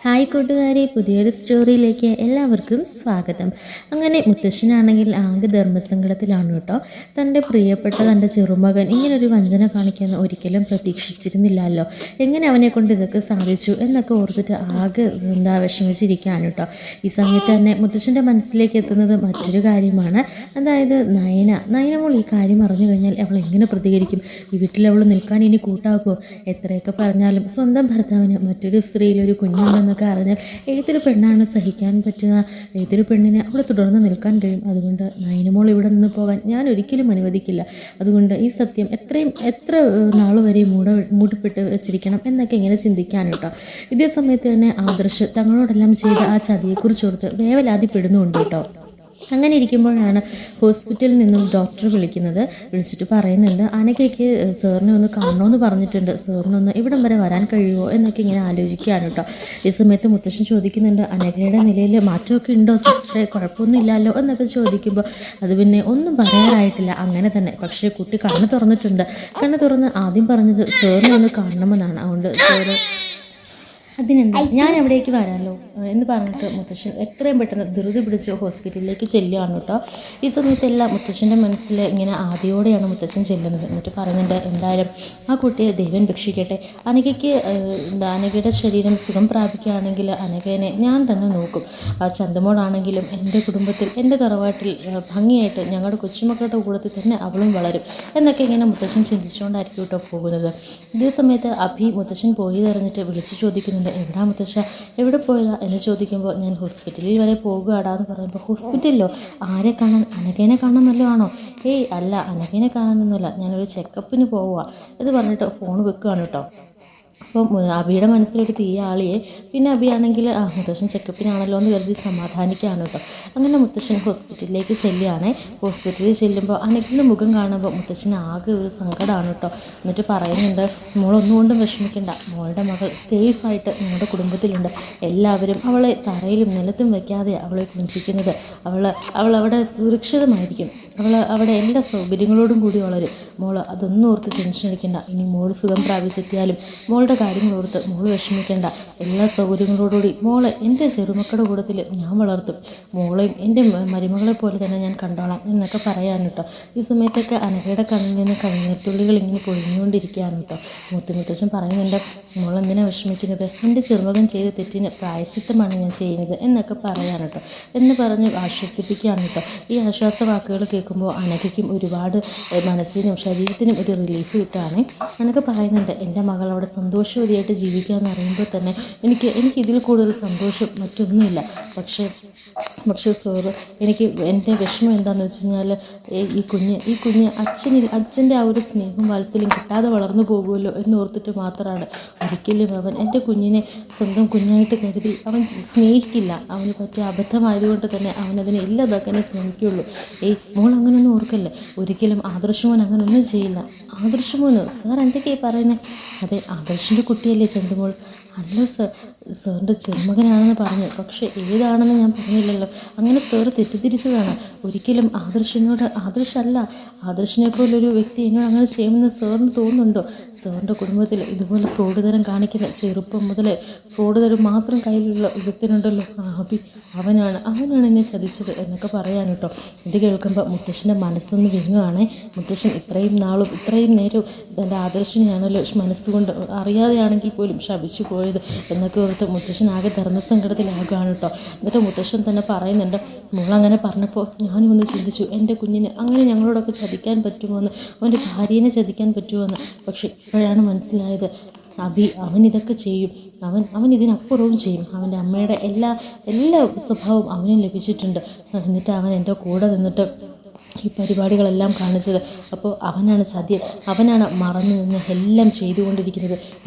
Hi കൂട്ടുകാരെ, പുതിയൊരു സ്റ്റോറിയിലേക്ക് എല്ലാവർക്കും സ്വാഗതം. അങ്ങനെ മുത്തശ്ശനാണെങ്കിൽ ആകെ ധർമ്മസങ്കടത്തിലാണ് കേട്ടോ. തൻ്റെ പ്രിയപ്പെട്ട തൻ്റെ ചെറുമകൻ ഇങ്ങനൊരു വഞ്ചന കാണിക്കുമെന്ന് ഒരിക്കലും പ്രതീക്ഷിച്ചിരുന്നില്ലല്ലോ. എങ്ങനെ അവനെ കൊണ്ട് ഇതൊക്കെ സാധിച്ചു എന്നൊക്കെ ഓർത്തിട്ട് ആകെ വിഷമിച്ചിരിക്കുകയാണ് കേട്ടോ. ഈ സമയത്ത് തന്നെ മുത്തശ്ശൻ്റെ മനസ്സിലേക്ക് എത്തുന്നത് മറ്റൊരു കാര്യമാണ്. അതായത് നയനമോൾ ഈ കാര്യം അറിഞ്ഞു കഴിഞ്ഞാൽ അവൾ എങ്ങനെ പ്രതികരിക്കും? ഈ വീട്ടിൽ അവൾ നിൽക്കാൻ ഇനി കൂട്ടാക്കുമോ? എത്രയൊക്കെ പറഞ്ഞാലും സ്വന്തം ഭർത്താവിന് മറ്റൊരു സ്ത്രീയിലൊരു കുഞ്ഞുണ്ടെന്നൊക്കെ അറിഞ്ഞാൽ ഏതൊരു പെണ്ണാണ് സഹിക്കാൻ പറ്റുക? ഏതൊരു പെണ്ണിനെ അവിടെ തുടർന്ന് നിൽക്കാൻ കഴിയും? അതുകൊണ്ട് നയനമോൾ ഇവിടെ നിന്ന് പോകാൻ ഞാൻ ഒരിക്കലും അനുവദിക്കില്ല. അതുകൊണ്ട് ഈ സത്യം എത്ര നാൾ വരെ മൂടിപ്പെട്ട് വെച്ചിരിക്കണം എന്നൊക്കെ ഇങ്ങനെ ചിന്തിക്കാൻ കേട്ടോ. ഇതേ സമയത്ത് തന്നെ ആദർശ് തങ്ങളോടെല്ലാം ചെയ്ത ആ ചതിയെക്കുറിച്ചോർത്ത് വേവലാതിപ്പെടുന്നുണ്ട് കേട്ടോ. അങ്ങനെ ഇരിക്കുമ്പോഴാണ് ഹോസ്പിറ്റലിൽ നിന്നും ഡോക്ടർ വിളിച്ചിട്ട് പറയുന്നുണ്ട്, അനഘയ്ക്ക് സാറിനെ ഒന്ന് കാണണമെന്ന് പറഞ്ഞിട്ടുണ്ട്, സാറിനൊന്ന് ഇവിടം വരെ വരാൻ കഴിയുമോ എന്നൊക്കെ ഇങ്ങനെ ആലോചിക്കുകയാണ് കേട്ടോ. ഈ സമയത്ത് മുത്തശ്ശൻ ചോദിക്കുന്നുണ്ട്, അനഘയുടെ നിലയിൽ മാറ്റമൊക്കെ ഉണ്ടോ സിസ്റ്ററെ, കുഴപ്പമൊന്നും ഇല്ലല്ലോ എന്നൊക്കെ ചോദിക്കുമ്പോൾ അത് പിന്നെ ഒന്നും പറയാറായിട്ടില്ല, അങ്ങനെ തന്നെ. പക്ഷേ കുട്ടി കണ്ണ് തുറന്ന് ആദ്യം പറഞ്ഞത് സാറിനെ ഒന്ന് കാണണമെന്നാണ്. അതുകൊണ്ട് സാറ് അതിനെന്താ ഞാൻ എവിടേക്ക് വരാമല്ലോ എന്ന് പറഞ്ഞിട്ട് മുത്തശ്ശൻ എത്രയും പെട്ടെന്ന് ധൃതി പിടിച്ച് ഹോസ്പിറ്റലിലേക്ക് ചെല്ലുകയാണ് കേട്ടോ. ഈ സമയത്തെല്ലാം മുത്തശ്ശൻ്റെ മനസ്സിൽ ഇങ്ങനെ ആദ്യയോടെയാണ് മുത്തശ്ശൻ ചെല്ലുന്നത്. എന്നിട്ട് പറയുന്നുണ്ട്, എന്തായാലും ആ കുട്ടിയെ ദൈവം രക്ഷിക്കട്ടെ. അനഘയുടെ ശരീരം സുഖം പ്രാപിക്കുകയാണെങ്കിൽ അനഘേനെ ഞാൻ തന്നെ നോക്കും. ആ ചന്തമോളാണെങ്കിലും എൻ്റെ കുടുംബത്തിൽ, എൻ്റെ തറവാട്ടിൽ ഭംഗിയായിട്ട് ഞങ്ങളുടെ കൊച്ചുമക്കളുടെ കൂടത്തിൽ തന്നെ അവളും വളരും എന്നൊക്കെ ഇങ്ങനെ മുത്തശ്ശൻ ചിന്തിച്ചുകൊണ്ടായിരിക്കും കേട്ടോ പോകുന്നത്. ഇതേ സമയത്ത് അഭി മുത്തശ്ശൻ പോയി അറിഞ്ഞിട്ട് വിളിച്ച് ചോദിക്കുന്നുണ്ട്, എവിടാ മുത്തശ്ശ, എവിടെ പോയതാ എന്ന് ചോദിക്കുമ്പോൾ ഞാൻ ഹോസ്പിറ്റലിൽ വരെ പോകുകയാടാന്ന് പറയുമ്പോൾ, ഹോസ്പിറ്റലിലോ? ആരെ കാണാൻ? അനഘേനെ കാണാൻ വല്ലതും ആണോ? ഏയ് അല്ല, അനഘേനെ കാണാനൊന്നുമല്ല, ഞാനൊരു ചെക്കപ്പിന് പോവുക എന്ന് പറഞ്ഞിട്ട് ഫോൺ വെക്കുകയാണ് കേട്ടോ. അപ്പം അബിയുടെ മനസ്സിലൊരു തീയ ആളിയെ. പിന്നെ അബിയാണെങ്കിൽ മുത്തശ്ശൻ ചെക്കപ്പിനാണല്ലോ എന്ന് കരുതി സമാധാനിക്കുകയാണ് കേട്ടോ. അങ്ങനെ മുത്തശ്ശൻ ഹോസ്പിറ്റലിലേക്ക് ചെല്ലുകയാണേ. ഹോസ്പിറ്റലിൽ ചെല്ലുമ്പോൾ അനഘിൻ്റെ മുഖം കാണുമ്പോൾ മുത്തശ്ശന് ആകെ ഒരു സങ്കടമാണ് കേട്ടോ. എന്നിട്ട് പറയുന്നുണ്ട്, മോളൊന്നുകൊണ്ടും വിഷമിക്കണ്ട, മോളുടെ മകൾ സേഫായിട്ട് ഞങ്ങളുടെ കുടുംബത്തിലുണ്ട്. എല്ലാവരും അവളെ തറയിലും നിലത്തും വയ്ക്കാതെ അവളെ കുഞ്ചിക്കുന്നത്. അവൾ അവിടെ സുരക്ഷിതമായിരിക്കും. അവിടെ എല്ലാ സൗകര്യങ്ങളോടും കൂടി വളരും. മോൾ അതൊന്നും ഓർത്ത് ടെൻഷൻ അടിക്കണ്ട. ഇനി മോൾ സുഖം പ്രാപിച്ചെത്തിയാലും മോളുടെ കാര്യങ്ങളോർത്ത് മോള് വിഷമിക്കേണ്ട. എല്ലാ സൗകര്യങ്ങളോടുകൂടി മോളെ എൻ്റെ ചെറുമക്കളുടെ കൂട്ടത്തിൽ ഞാൻ വളർത്തും. മോളെയും എൻ്റെ മരുമകളെ പോലെ തന്നെ ഞാൻ കണ്ടോളാം എന്നൊക്കെ പറയാൻ കേട്ടോ. ഈ സമയത്തൊക്കെ അനഘയുടെ കണ്ണിൽ നിന്ന് കണ്ണീർത്തുള്ളികൾ ഇങ്ങനെ പൊഴിഞ്ഞുകൊണ്ടിരിക്കുകയാണ് കേട്ടോ. മുത്തച്ഛൻ പറയുന്നുണ്ട്, മോളെന്തിനാണ് വിഷമിക്കുന്നത്? എൻ്റെ ചെറുമകൻ ചെയ്ത തെറ്റിന് പ്രായശ്ചിത്തമാണ് ഞാൻ ചെയ്യുന്നത് എന്നൊക്കെ പറയാൻ കേട്ടോ. എന്ന് പറഞ്ഞ് ആശ്വസിപ്പിക്കുകയാണ് കേട്ടോ. ഈ ആശ്വാസ വാക്കുകൾ കേൾക്കുമ്പോൾ അനഘയ്ക്കും ഒരുപാട് മനസ്സിനും ശരീരത്തിനും ഒരു റിലീഫ് കിട്ടുകയാണ്. അനഘ പറയുന്നുണ്ട്, എൻ്റെ മകൾ അവിടെ സന്തോഷവതിയായിട്ട് ജീവിക്കുക എന്ന് അറിയുമ്പോൾ തന്നെ എനിക്ക് ഇതിൽ കൂടുതൽ സന്തോഷം മറ്റൊന്നുമില്ല. പക്ഷേ സാറ്, എൻ്റെ വിഷമം എന്താണെന്ന് വെച്ച് കഴിഞ്ഞാൽ ഈ കുഞ്ഞ് അച്ഛൻ്റെ ആ ഒരു സ്നേഹം വാത്സല്യം കിട്ടാതെ വളർന്നു പോകുമല്ലോ എന്നോർത്തിട്ട് മാത്രമാണ്. ഒരിക്കലും അവൻ എൻ്റെ കുഞ്ഞിനെ സ്വന്തം കുഞ്ഞായിട്ട് കരുതി അവൻ സ്നേഹിക്കില്ല. അവന് പറ്റിയ അബദ്ധമായതുകൊണ്ട് തന്നെ അവനതിനെ ഇല്ലാതാക്കാനേ ശ്രമിക്കുകയുള്ളൂ. മോൾ അങ്ങനെയൊന്നും ഓർക്കല്ലേ, ഒരിക്കലും ആദർശമോൻ അങ്ങനെയൊന്നും ചെയ്യില്ല. ആദർശമോനോ? സാർ എന്തൊക്കെയാണ് പറയുന്നത്? അതെ, ആദർശിൻ്റെ കുട്ടിയല്ലേ ചന്തുമോൾ? അല്ല സാർ, സാറിൻ്റെ ചെറുമകനാണെന്ന് പറഞ്ഞു, പക്ഷേ ഏതാണെന്ന് ഞാൻ പറഞ്ഞില്ലല്ലോ. അങ്ങനെ സാർ തെറ്റിദ്ധരിച്ചതാണ്. ഒരിക്കലും ആദർശല്ല. ആദർശിനെ പോലൊരു വ്യക്തി എന്നോട് അങ്ങനെ ചെയ്യുമെന്ന് സാറിന് തോന്നുന്നുണ്ടോ? സാറിൻ്റെ കുടുംബത്തിൽ ഇതുപോലെ ഫ്രോഡ് തരം കാണിക്കുന്ന, ചെറുപ്പം മുതലേ ഫ്രോഡ് തരം മാത്രം കയ്യിലുള്ള ഒരുത്തനുണ്ടല്ലോ, അവനാണ് എന്നെ ചതിച്ചത് എന്നൊക്കെ പറയാൻ കേട്ടോ. ഇത് കേൾക്കുമ്പോൾ മുത്തശ്ശൻ്റെ മനസ്സൊന്ന് വിങ്ങുകയാണേ. മുത്തശ്ശൻ ഇത്രയും നേരവും തൻ്റെ ആദർശിനെയാണല്ലോ മനസ്സുകൊണ്ട് അറിയാതെയാണെങ്കിൽ പോലും ശപിച്ചു പോയത് എന്നൊക്കെ ഓർത്ത് മുത്തശ്ശൻ ആകെ ധർമ്മസങ്കടത്തിലാകുകയാണ് കേട്ടോ. എന്നിട്ട് മുത്തശ്ശൻ തന്നെ പറയുന്നുണ്ട്, മോളങ്ങനെ പറഞ്ഞപ്പോൾ ഞാനും ഒന്ന് ചിന്തിച്ചു, എൻ്റെ കുഞ്ഞിന് അങ്ങനെ ഞങ്ങളോടൊക്കെ ചതിക്കാൻ പറ്റുമോയെന്ന്, അവൻ്റെ ഭാര്യനെ ചതിക്കാൻ പറ്റുമോയെന്ന്. പക്ഷേ ഇപ്പോഴാണ് മനസ്സിലായത്, അവൻ ഇതൊക്കെ ചെയ്യും. അവൻ ഇതിനപ്പുറവും ചെയ്യും. അവൻ്റെ അമ്മയുടെ എല്ലാ സ്വഭാവവും അവനും ലഭിച്ചിട്ടുണ്ട്. എന്നിട്ട് അവൻ എൻ്റെ കൂടെ നിന്നിട്ട് ഈ പരിപാടികളെല്ലാം കാണിച്ചത്. അപ്പോൾ അവനാണ് ചതിയൻ, അവനാണ് മറന്നു നിന്ന് എല്ലാം ചെയ്തുകൊണ്ടിരിക്കുന്നത്.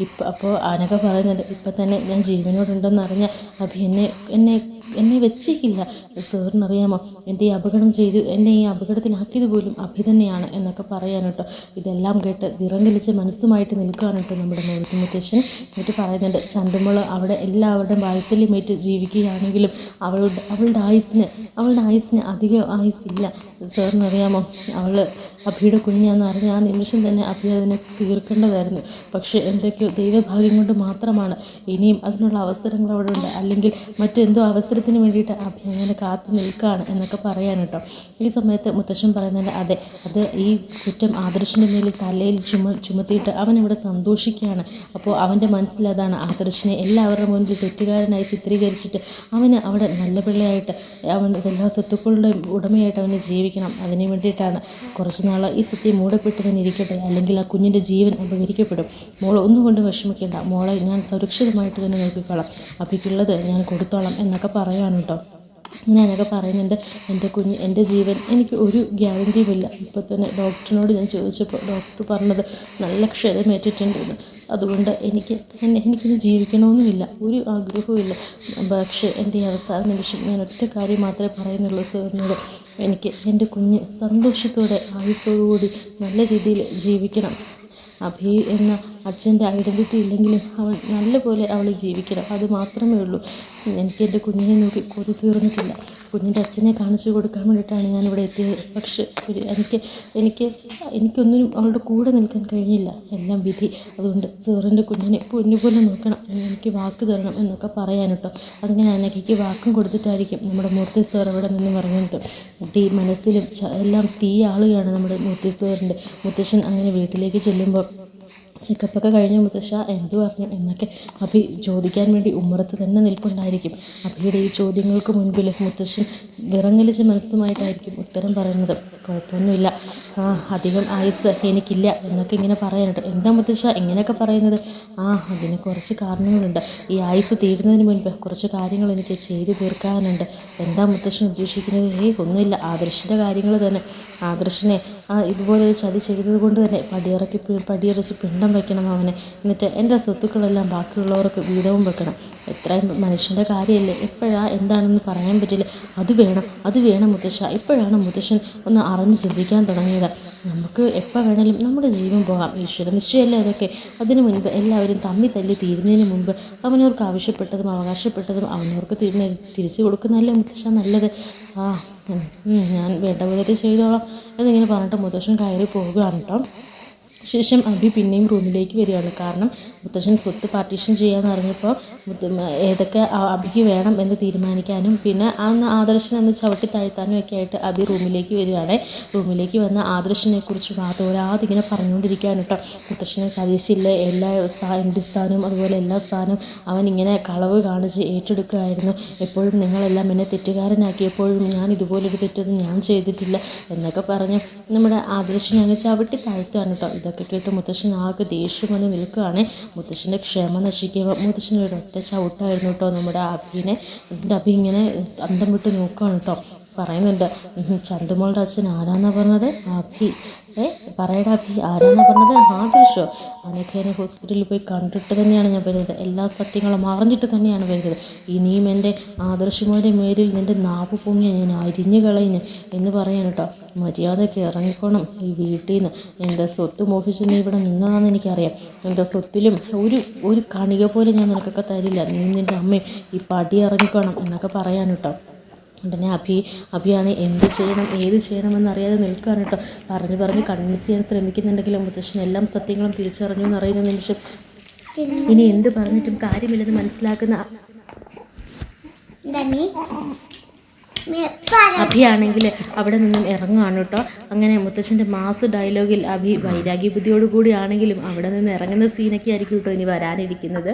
അപ്പോൾ അനഘ പറയുന്നുണ്ട്, ഇപ്പം തന്നെ ഞാൻ ജീവനോടുണ്ടെന്ന് അറിഞ്ഞാൽ അഭി എന്നെ വെച്ചേക്കില്ല. സാറിനറിയാമോ, എന്നെ ഈ അപകടത്തിലാക്കിയത് പോലും അഭി തന്നെയാണ് എന്നൊക്കെ പറയാൻ കേട്ടോ. ഇതെല്ലാം കേട്ട് വിറങ്ങലിച്ച മനസ്സുമായിട്ട് നിൽക്കുകയാണ് കേട്ടോ നമ്മുടെ മുത്തശ്ശൻ. എന്നിട്ട് പറയുന്നുണ്ട്, ചന്തുമോള് അവിടെ എല്ലാവരുടെയും വാത്സല്യമേറ്റ് ജീവിക്കുകയാണെങ്കിലും അവളുടെ ആയുസ്സിന് അധികം ആയുസ്സില്ല. സാറിന് അറിയാമോ, അവൾ അഭിയുടെ കുഞ്ഞാന്ന് അറിഞ്ഞ ആ നിമിഷം തന്നെ അഭി അതിനെ തീർക്കേണ്ടതായിരുന്നു. പക്ഷേ എന്തൊക്കെയോ ദൈവഭാഗ്യം കൊണ്ട് മാത്രമാണ് ഇനിയും അതിനുള്ള അവസരങ്ങൾ അവിടെ ഉണ്ട്. അല്ലെങ്കിൽ മറ്റെന്തോ അവസരത്തിന് വേണ്ടിയിട്ട് അഭി അങ്ങനെ കാത്തു നിൽക്കുകയാണ് എന്നൊക്കെ പറയാൻ കേട്ടോ. ഈ സമയത്ത് മുത്തശ്ശൻ പറയുന്നുണ്ട്, അതെ, അത് ഈ കുറ്റം ആദർശിൻ്റെ മേലിൽ തലയിൽ ചുമത്തിയിട്ട് അവൻ ഇവിടെ സന്തോഷിക്കുകയാണ്. അപ്പോൾ അവൻ്റെ മനസ്സിൽ അതാണ്, ആദർശിനെ എല്ലാവരുടെ മുൻപിൽ തെറ്റുകാരനായി ചിത്രീകരിച്ചിട്ട് അവന് അവിടെ നല്ല പിള്ളയായിട്ട് അവൻ എല്ലാ സ്വത്തുക്കളുടെ ഉടമയായിട്ട് അവന് ജീവിക്കണം. അതിന് വേണ്ടിയിട്ടാണ്. കുറച്ച് നാൾ ഈ സത്യം മൂടപ്പെട്ട് തന്നെ ഇരിക്കട്ടെ, അല്ലെങ്കിൽ ആ കുഞ്ഞിൻ്റെ ജീവൻ അപഹരിക്കപ്പെടും. മോളെ ഒന്നുകൊണ്ട് വിഷമിക്കേണ്ട, മോളെ ഞാൻ സുരക്ഷിതമായിട്ട് തന്നെ നോക്കിക്കോളാം, അഭിക്കുള്ളത് ഞാൻ കൊടുത്തോളാം എന്നൊക്കെ പറയാൻ കേട്ടോ. ഞാനൊക്കെ പറയുന്നുണ്ട്. എൻ്റെ ജീവൻ എനിക്ക് ഒരു ഗ്യാരൻറ്റിയുമില്ല. ഇപ്പോൾ തന്നെ ഡോക്ടറിനോട് ഞാൻ ചോദിച്ചപ്പോൾ ഡോക്ടർ പറഞ്ഞത് നല്ല ക്ഷതമേറ്റിട്ടുണ്ടെന്ന്. അതുകൊണ്ട് എനിക്കിനി ജീവിക്കണമെന്നുമില്ല, ഒരു ആഗ്രഹവുമില്ല. പക്ഷേ എൻ്റെ അവസാന നിമിഷം ഞാൻ ഒറ്റ കാര്യം മാത്രമേ പറയുന്നുള്ളൂ സാറിനോട്, എനിക്ക് എൻ്റെ കുഞ്ഞ് സന്തോഷത്തോടെ ആയുസ്സോടുകൂടി നല്ല രീതിയിൽ ജീവിക്കണം. അഭി എന്ന അച്ഛൻ്റെ ഐഡൻറ്റിറ്റി ഇല്ലെങ്കിലും അവൻ നല്ലപോലെ അവൾ ജീവിക്കണം, അത് മാത്രമേ ഉള്ളൂ. എനിക്ക് എൻ്റെ കുഞ്ഞിനെ നോക്കി കൊതി തീർന്നിട്ടില്ല. കുഞ്ഞിൻ്റെ അച്ഛനെ കാണിച്ചു കൊടുക്കാൻ വേണ്ടിയിട്ടാണ് ഞാനിവിടെ എത്തിയത്. പക്ഷേ എനിക്കൊന്നിനും അവളുടെ കൂടെ നിൽക്കാൻ കഴിഞ്ഞില്ല, എല്ലാം വിധി. അതുകൊണ്ട് സാറിൻ്റെ കുഞ്ഞിനെ പൊന്നുപോലെ നോക്കണം, എനിക്ക് വാക്ക് തരണം എന്നൊക്കെ പറയാൻ കേട്ടോ. അങ്ങനെ അനഘയ്ക്ക് വാക്കും കൊടുത്തിട്ടായിരിക്കും നമ്മുടെ മൂർത്തി സാർ അവിടെ നിന്ന് പറഞ്ഞത്. ഈ മനസ്സിലും എല്ലാം തീയാളുകയാണ് നമ്മുടെ മൂർത്തി സാറിൻ്റെ. മുത്തശ്ശൻ അങ്ങനെ വീട്ടിലേക്ക് ചെല്ലുമ്പോൾ ചെക്കപ്പൊക്കെ കഴിഞ്ഞ മുത്തശ്ശ എന്തു പറഞ്ഞു എന്നൊക്കെ അഭി ചോദിക്കാൻ വേണ്ടി ഉമ്മറത്ത് തന്നെ നിൽപ്പുണ്ടായിരിക്കും. അഭിയുടെ ഈ ചോദ്യങ്ങൾക്ക് മുൻപിൽ മുത്തശ്ശൻ വിറങ്ങലിച്ച മനസ്സുമായിട്ടായിരിക്കും ഉത്തരം പറയുന്നത്. കുഴപ്പമൊന്നുമില്ല, അധികം ആയുസ് എനിക്കില്ല എന്നൊക്കെ ഇങ്ങനെ പറയാനുണ്ട്. എന്താ മുത്തശ്ശ ഇങ്ങനെയൊക്കെ പറയുന്നത്? അതിന് കുറച്ച് കാരണങ്ങളുണ്ട്. ഈ ആയുസ് തീരുന്നതിന് മുൻപ് കുറച്ച് കാര്യങ്ങൾ എനിക്ക് ചെയ്തു തീർക്കാനുണ്ട്. എന്താ മുത്തശ്ശൻ ഉദ്ദേശിക്കുന്നത്? ഒന്നുമില്ല, ആദർശിൻ്റെ കാര്യങ്ങൾ തന്നെ. ആദർശിനെ ഇതുപോലൊരു ചതി ചെയ്തത് കൊണ്ട് തന്നെ പടിയറച്ച് പിണ്ടം വയ്ക്കണം അവനെ. എന്നിട്ട് എൻ്റെ സ്വത്തുക്കളെല്ലാം ബാക്കിയുള്ളവർക്ക് വീതവും വെക്കണം. എത്രയും മനുഷ്യൻ്റെ കാര്യമല്ലേ, എന്താണെന്ന് പറയാൻ പറ്റില്ല. അത് വേണം മുത്തശ്ശ. ഇപ്പോഴാണ് മുത്തശ്ശൻ ഒന്ന് അറിഞ്ഞ് ചിന്തിക്കാൻ തുടങ്ങിയത്. നമുക്ക് എപ്പോൾ വേണേലും നമ്മുടെ ജീവൻ പോകാം, ഈശ്വര നിശ്ചയമല്ലേ അതൊക്കെ. അതിനു മുൻപ് എല്ലാവരും തല്ലി തീരുന്നതിന് മുൻപ് അവനവർക്ക് ആവശ്യപ്പെട്ടതും അവകാശപ്പെട്ടതും അവനവർക്ക് തിരിച്ചു കൊടുക്കുന്നതല്ലേ മുത്തശ്ശ നല്ലത്. ഞാൻ വേണ്ട പോലെ ചെയ്തോളാം എന്നിങ്ങനെ പറഞ്ഞിട്ട് മുത്തശ്ശൻ കയറി പോവുകയാണ് കേട്ടോ. ശേഷം അഭി പിന്നെയും റൂമിലേക്ക് വരികയാണ്. കാരണം മുത്തശ്ശൻ സ്വത്ത് പാർട്ടീഷൻ ചെയ്യാമെന്ന് അറിഞ്ഞപ്പോൾ ഏതൊക്കെ അഭിക്ക് വേണം എന്ന് തീരുമാനിക്കാനും പിന്നെ അന്ന് ആദർശനെ ചവിട്ടി താഴ്ത്താനും ഒക്കെ ആയിട്ട് അഭി റൂമിലേക്ക് വരികയാണ്. റൂമിലേക്ക് വന്ന് ആദർശനെ കുറിച്ച് തോരാതിങ്ങനെ പറഞ്ഞുകൊണ്ടിരിക്കുകയാണ് കേട്ടോ. മുത്തശ്ശനെ ചതിച്ചില്ല, എൻ്റെ സ്ഥാനവും അതുപോലെ എല്ലാ സ്ഥാനവും അവൻ ഇങ്ങനെ കളവ് കാണിച്ച് ഏറ്റെടുക്കുകയായിരുന്നു. എപ്പോഴും നിങ്ങളെല്ലാം എന്നെ തെറ്റുകാരനാക്കിയപ്പോഴും ഞാൻ ഇതുപോലൊരു തെറ്റൊന്നും ഞാൻ ചെയ്തിട്ടില്ല എന്നൊക്കെ പറഞ്ഞ് നമ്മുടെ ആദർശനെ അങ്ങ് ചവിട്ടി താഴ്ത്തുകയാണ് കേട്ടോ. ഇതൊക്കെ കേട്ട് മുത്തശ്ശൻ ആകെ ദേഷ്യം വന്ന് നിൽക്കുകയാണ്. മുത്തശ്ശൻ്റെ ക്ഷമ നശിക്കുക. മുത്തശ്ശന് ഒരു ഒറ്റ ചവിട്ടായിരുന്നു കേട്ടോ നമ്മുടെ അഭിനെ. അഭി ഇങ്ങനെ അന്തം വിട്ട് നോക്കുകയാണ് കേട്ടോ. പറയുന്നുണ്ട്, ചന്തുമോളുടെ അച്ഛൻ ആരാന്നാ പറഞ്ഞത്? അഭി. പറയടാ അഭി, ആരാന്നാ പറഞ്ഞത്? ആദർശോ? അനഘേനെ ഹോസ്പിറ്റലിൽ പോയി കണ്ടിട്ട് തന്നെയാണ് ഞാൻ വരുന്നത്. എല്ലാ സത്യങ്ങളും അറിഞ്ഞിട്ട് തന്നെയാണ് വരുന്നത്. ഇനിയും എൻ്റെ ആദർശമോൻ്റെ മേലിൽ നിൻ്റെ നാവ് പൊങ്ങിയ ഞാൻ അരിഞ്ഞു കളയുന്നു എന്ന് പറയാൻ കേട്ടോ. മര്യാദയ്ക്ക് ഇറങ്ങിക്കോണം ഈ വീട്ടിൽ നിന്ന്. എൻ്റെ സ്വത്ത് മോഹിച്ച് നീ ഇവിടെ നിന്നതാണെന്ന് എനിക്കറിയാം. എൻ്റെ സ്വത്തിലും ഒരു കണിക പോലും ഞാൻ നിനക്കൊക്കെ തരില്ല. നീ നിൻ്റെ അമ്മയും ഈ പടി ഇറങ്ങിക്കോണം എന്നൊക്കെ പറയാൻ കേട്ടോ. ഉടനെ അഭിയാണ് എന്ത് ചെയ്യണം ഏത് ചെയ്യണമെന്നറിയാതെ നിൽക്കുകയാണ് കേട്ടോ. പറഞ്ഞ് കൺവിൻസ് ചെയ്യാൻ ശ്രമിക്കുന്നുണ്ടെങ്കിലും മുത്തശ്ശൻ എല്ലാം സത്യങ്ങളും തിരിച്ചറിഞ്ഞു എന്നറിയുന്ന നിമിഷം ഇനി എന്ത് പറഞ്ഞിട്ടും കാര്യമില്ലെന്ന് മനസ്സിലാക്കുന്ന അഭിയാണെങ്കിൽ അവിടെ നിന്നും ഇറങ്ങുകയാണ് കേട്ടോ. അങ്ങനെ മുത്തശ്ശൻ്റെ മാസ് ഡയലോഗിൽ അഭി വൈരാഗ്യ ബുദ്ധിയോട് കൂടിയാണെങ്കിലും അവിടെ നിന്ന് ഇറങ്ങുന്ന സീനൊക്കെ ആയിരിക്കും കേട്ടോ ഇനി വരാനിരിക്കുന്നത്.